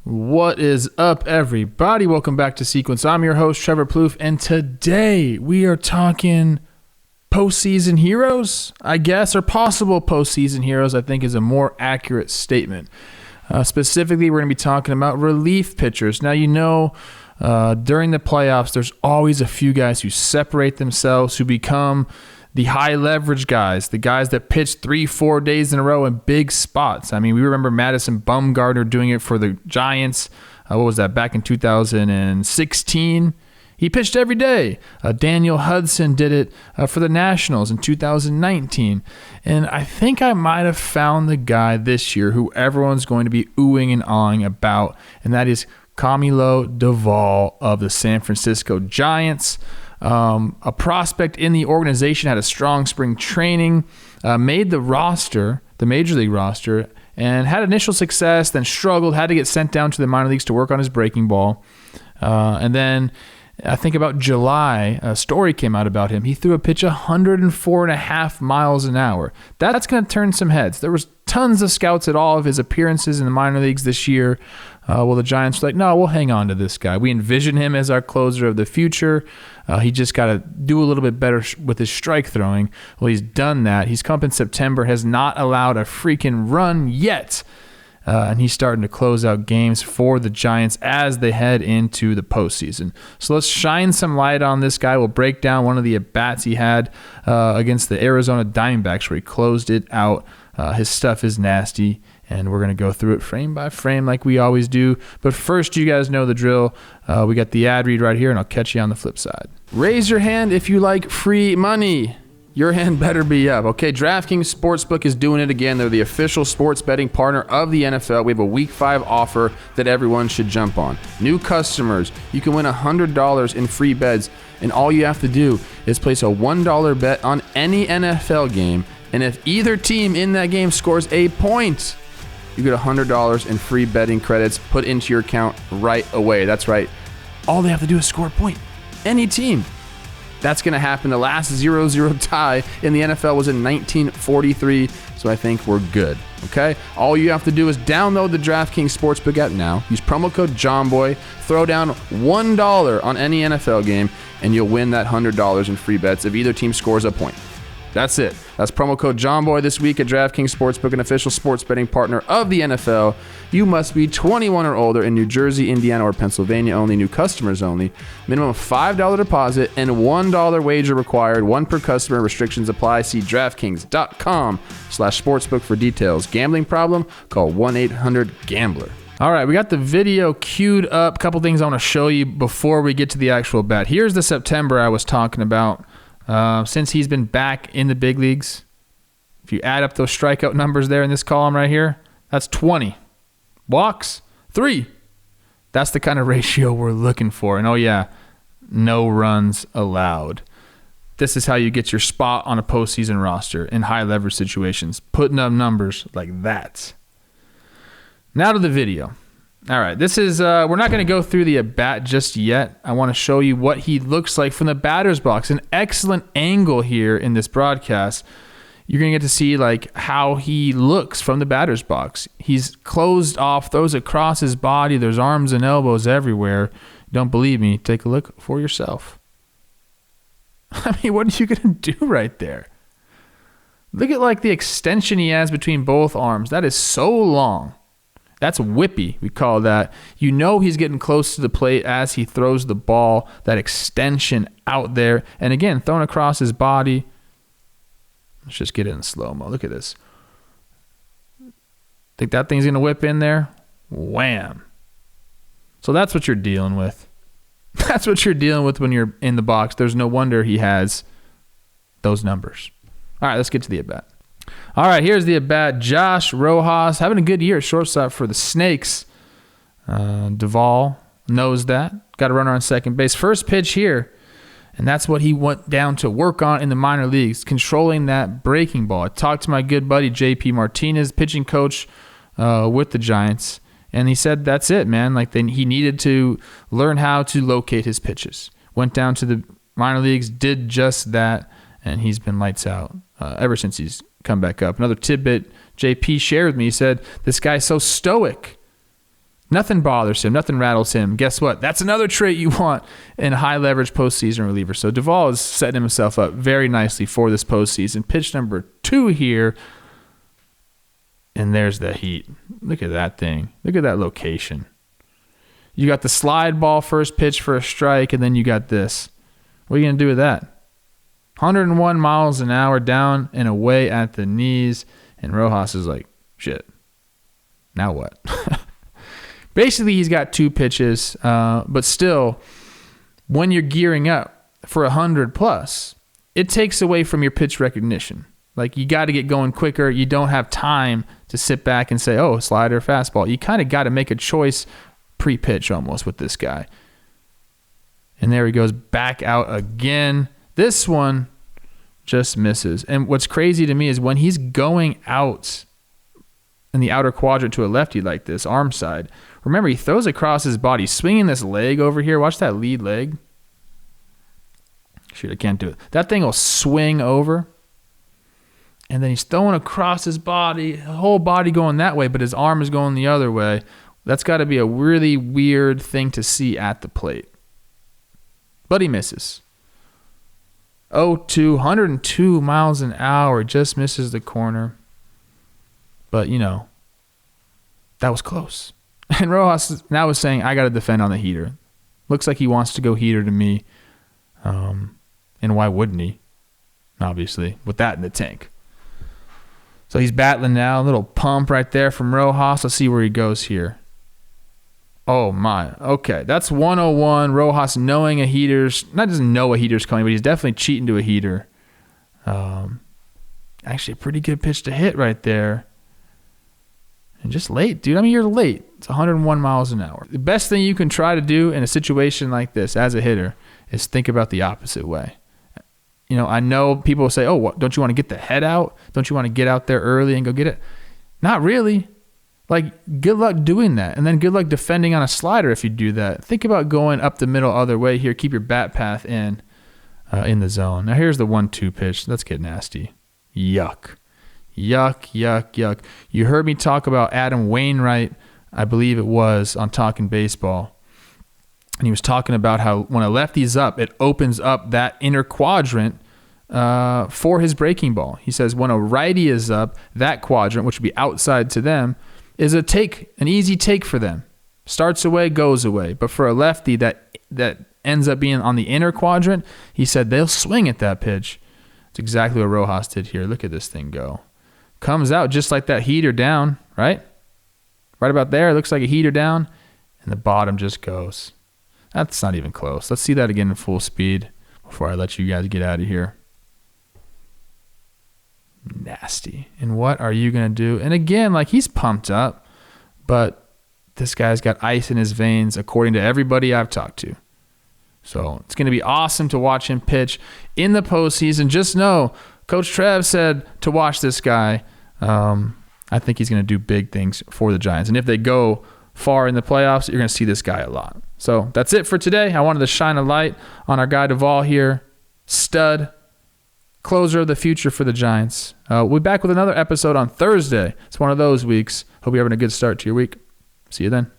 What is up, everybody? Welcome back to Sequence. I'm your host, Trevor Plouffe, and today we are talking postseason heroes, I guess, or possible postseason heroes, I think is a more accurate statement. Specifically, we're going to be talking about relief pitchers. Now, during the playoffs, there's always a few guys who separate themselves, who become the high leverage guys, the guys that pitch 3-4 days in a row in big spots. I mean, we remember Madison Bumgarner doing it for the Giants. What was that, back in 2016? He pitched every day. Daniel Hudson did it for the Nationals in 2019. And I think I might have found the guy this year who everyone's going to be oohing and awing about, and that is Camilo Doval of the San Francisco Giants. A prospect in the organization, had a strong spring training, made the roster, the major league roster, and had initial success, then struggled, had to get sent down to the minor leagues to work on his breaking ball. And then I think about July, a story came out about him. He threw a pitch 104.5 miles an hour. That's going to turn some heads. There was tons of scouts at all of his appearances in the minor leagues this year. Well, the Giants were like, no, we'll hang on to this guy. We envision him as our closer of the future. He just got to do a little bit better with his strike throwing. Well, he's done that. He's come up in September, has not allowed a freaking run yet. And he's starting to close out games for the Giants as they head into the postseason. So let's shine some light on this guy. We'll break down one of the at-bats he had against the Arizona Diamondbacks where he closed it out. His stuff is nasty, and we're going to go through it frame by frame like we always do. But first, you guys know the drill. We got the ad read right here, and I'll catch you on the flip side. Raise your hand if you like free money. Your hand better be up. Okay, DraftKings Sportsbook is doing it again. They're the official sports betting partner of the NFL. We have a Week 5 offer that everyone should jump on. New customers, you can win $100 in free bets, and all you have to do is place a $1 bet on any NFL game, and if either team in that game scores a point, you get $100 in free betting credits put into your account right away. That's right. All they have to do is score a point. Any team. That's going to happen. The last 0-0 tie in the NFL was in 1943, so I think we're good, okay? All you have to do is download the DraftKings Sportsbook app now, use promo code JOMBOY, throw down $1 on any NFL game, and you'll win that $100 in free bets if either team scores a point. That's it. That's promo code JOMBOY this week at DraftKings Sportsbook, an official sports betting partner of the NFL. You must be 21 or older in New Jersey, Indiana, or Pennsylvania only. New customers only. Minimum $5 deposit and $1 wager required. One per customer. Restrictions apply. See DraftKings.com/sportsbook for details. Gambling problem? Call 1-800-GAMBLER. All right, we got the video queued up. A couple things I want to show you before we get to the actual bet. Here's the September I was talking about. Since he's been back in the big leagues, if you add up those strikeout numbers there in this column right here, that's 20. Walks, 3. That's the kind of ratio we're looking for. And oh yeah, no runs allowed. This is how you get your spot on a postseason roster in high leverage situations, putting up numbers like that. Now to the video. All right, this is, we're not going to go through the at-bat just yet. I want to show you what he looks like from the batter's box. An excellent angle here in this broadcast. You're going to get to see like how he looks from the batter's box. He's closed off, throws across his body. There's arms and elbows everywhere. Don't believe me? Take a look for yourself. I mean, what are you going to do right there? Look at like the extension he has between both arms. That is so long. That's whippy, we call that. You know he's getting close to the plate as he throws the ball, that extension out there. And again, thrown across his body. Let's just get it in slow-mo. Look at this. Think that thing's going to whip in there? Wham. So that's what you're dealing with. That's what you're dealing with when you're in the box. There's no wonder he has those numbers. All right, let's get to the at-bat. All right, here's the at-bat. Josh Rojas having a good year at shortstop for the Snakes. Doval knows that. Got a runner on second base. First pitch here, and that's what he went down to work on in the minor leagues, controlling that breaking ball. I talked to my good buddy J.P. Martinez, pitching coach with the Giants, and he said that's it, man. Like he needed to learn how to locate his pitches. Went down to the minor leagues, did just that, and he's been lights out ever since he's come back up. Another tidbit JP shared with me, he said, this guy's so stoic. Nothing bothers him. Nothing rattles him. Guess what? That's another trait you want in a high-leverage postseason reliever. So Duvall is setting himself up very nicely for this postseason. Pitch number 2 here. And there's the heat. Look at that thing. Look at that location. You got the slide ball first pitch for a strike, and then you got this. What are you going to do with that? 101 miles an hour down and away at the knees. And Rojas is like, shit. Now what? Basically, he's got 2 pitches, but still, when you're gearing up for 100 plus, it takes away from your pitch recognition. Like, you got to get going quicker. You don't have time to sit back and say, oh, slider, fastball. You kind of got to make a choice pre-pitch almost with this guy. And there he goes back out again. This one just misses. And what's crazy to me is when he's going out in the outer quadrant to a lefty like this, arm side, remember, he throws across his body, swinging this leg over here. Watch that lead leg. Shoot, I can't do it. That thing will swing over, and then he's throwing across his body, whole body going that way, but his arm is going the other way. That's got to be a really weird thing to see at the plate. But he misses. 0-2, 102 miles an hour, just misses the corner. But, that was close. And Rojas now is saying, I got to defend on the heater. Looks like he wants to go heater to me. And why wouldn't he? Obviously, with that in the tank. So he's battling now. A little pump right there from Rojas. Let's see where he goes here. Oh, my. Okay, that's 101. Rojas knowing a heater's, not doesn't know a heater's coming, but he's definitely cheating to a heater. Actually, a pretty good pitch to hit right there. And just late, dude. I mean, you're late. It's 101 miles an hour. The best thing you can try to do in a situation like this as a hitter is think about the opposite way. I know people say, oh, what, don't you want to get the head out? Don't you want to get out there early and go get it? Not really. Like, good luck doing that. And then good luck defending on a slider if you do that. Think about going up the middle other way here. Keep your bat path in the zone. Now, here's the 1-2 pitch. Let's get nasty. Yuck. Yuck, yuck, yuck. You heard me talk about Adam Wainwright, I believe it was, on Talking Baseball. And he was talking about how when a lefty's up, it opens up that inner quadrant for his breaking ball. He says when a righty is up, that quadrant, which would be outside to them, is an easy take for them. Starts away, goes away. But for a lefty that ends up being on the inner quadrant, he said they'll swing at that pitch. It's exactly what Rojas did here. Look at this thing go. Comes out just like that heater down, right? Right about there. It looks like a heater down, and the bottom just goes. That's not even close. Let's see that again in full speed before I let you guys get out of here. Nasty. And what are you going to do? And again, like, he's pumped up, but this guy's got ice in his veins, according to everybody I've talked to. So it's going to be awesome to watch him pitch in the postseason. Just know, Coach Trev said to watch this guy. I think he's going to do big things for the Giants. And if they go far in the playoffs, you're going to see this guy a lot. So that's it for today. I wanted to shine a light on our guy Duvall here. Stud. Closer of the future for the Giants. We'll be back with another episode on Thursday. It's one of those weeks. Hope you're having a good start to your week. See you then.